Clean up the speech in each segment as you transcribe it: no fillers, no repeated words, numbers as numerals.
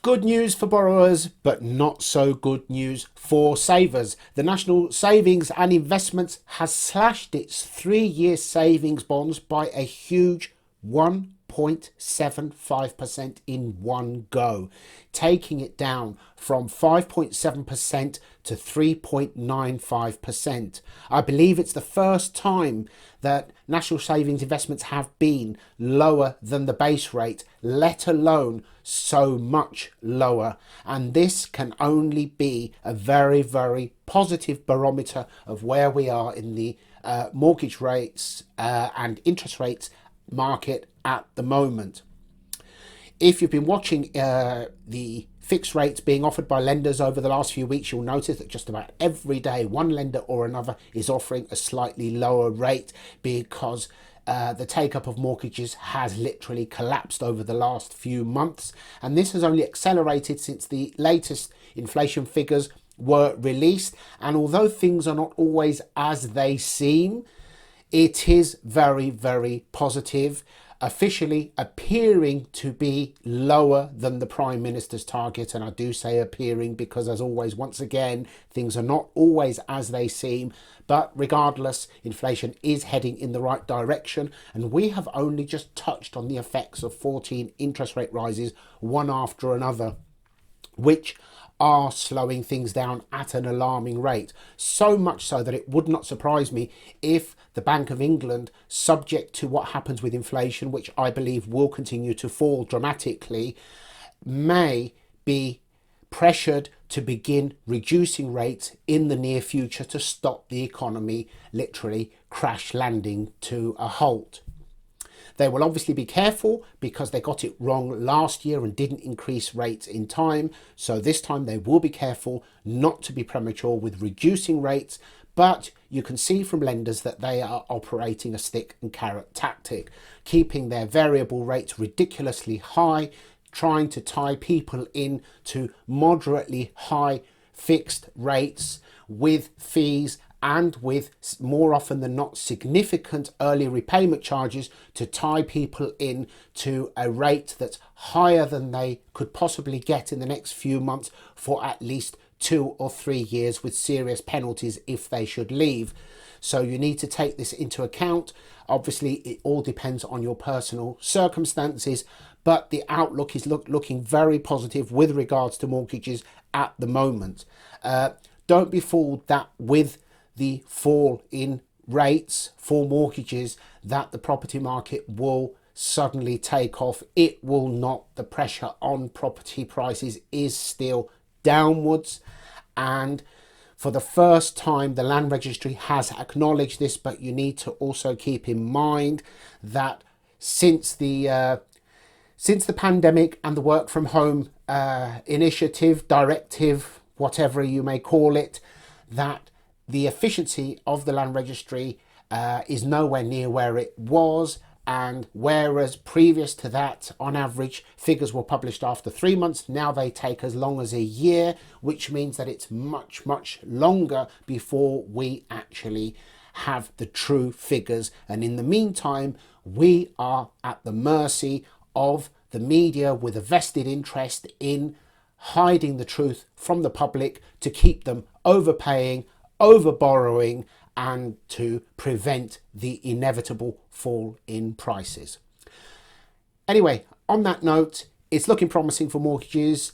Good news for borrowers, but not so good news for savers. The National Savings and Investments has slashed its 3-year savings bonds by a huge 1.75% in one go, taking it down from 5.7% to 3.95%. I believe it's the first time that national savings investments have been lower than the base rate, let alone so much lower. And this can only be a very, very positive barometer of where we are in the mortgage rates and interest rates market at the moment. If you've been watching the fixed rates being offered by lenders over the last few weeks, you'll notice that just about every day one lender or another is offering a slightly lower rate because the take-up of mortgages has literally collapsed over the last few months, and this has only accelerated since the latest inflation figures were released. And although things are not always as they seem, it is very, very positive, officially appearing to be lower than the Prime Minister's target. And I do say appearing because, as always, once again, things are not always as they seem. But regardless, inflation is heading in the right direction. And we have only just touched on the effects of 14 interest rate rises, one after another, which are slowing things down at an alarming rate. So much so that it would not surprise me if the Bank of England, subject to what happens with inflation, which I believe will continue to fall dramatically, may be pressured to begin reducing rates in the near future to stop the economy literally crash landing to a halt. They will obviously be careful because they got it wrong last year and didn't increase rates in time. So this time they will be careful not to be premature with reducing rates. But you can see from lenders that they are operating a stick and carrot tactic, keeping their variable rates ridiculously high, trying to tie people in to moderately high fixed rates with fees and with, more often than not, significant early repayment charges to tie people in to a rate that's higher than they could possibly get in the next few months for at least 2 or 3 years, with serious penalties if they should leave. So you need to take this into account. Obviously, it all depends on your personal circumstances, but the outlook is looking very positive with regards to mortgages at the moment. Don't be fooled that with the fall in rates for mortgages that the property market will suddenly take off. It will not. The pressure on property prices is still downwards, and for the first time the Land Registry has acknowledged this. But you need to also keep in mind that since the pandemic and the work from home initiative, directive, whatever you may call it, that the efficiency of the Land Registry is nowhere near where it was. And whereas previous to that, on average, figures were published after 3 months, now they take as long as a year, which means that it's much, much longer before we actually have the true figures. And in the meantime, we are at the mercy of the media with a vested interest in hiding the truth from the public to keep them overpaying, over borrowing, and to prevent the inevitable fall in prices. Anyway, on that note, it's looking promising for mortgages,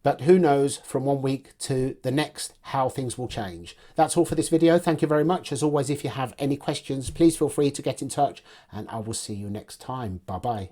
but who knows from 1 week to the next how things will change. That's all for this video. Thank you very much. As always, if you have any questions, please feel free to get in touch, and I will see you next time. Bye bye.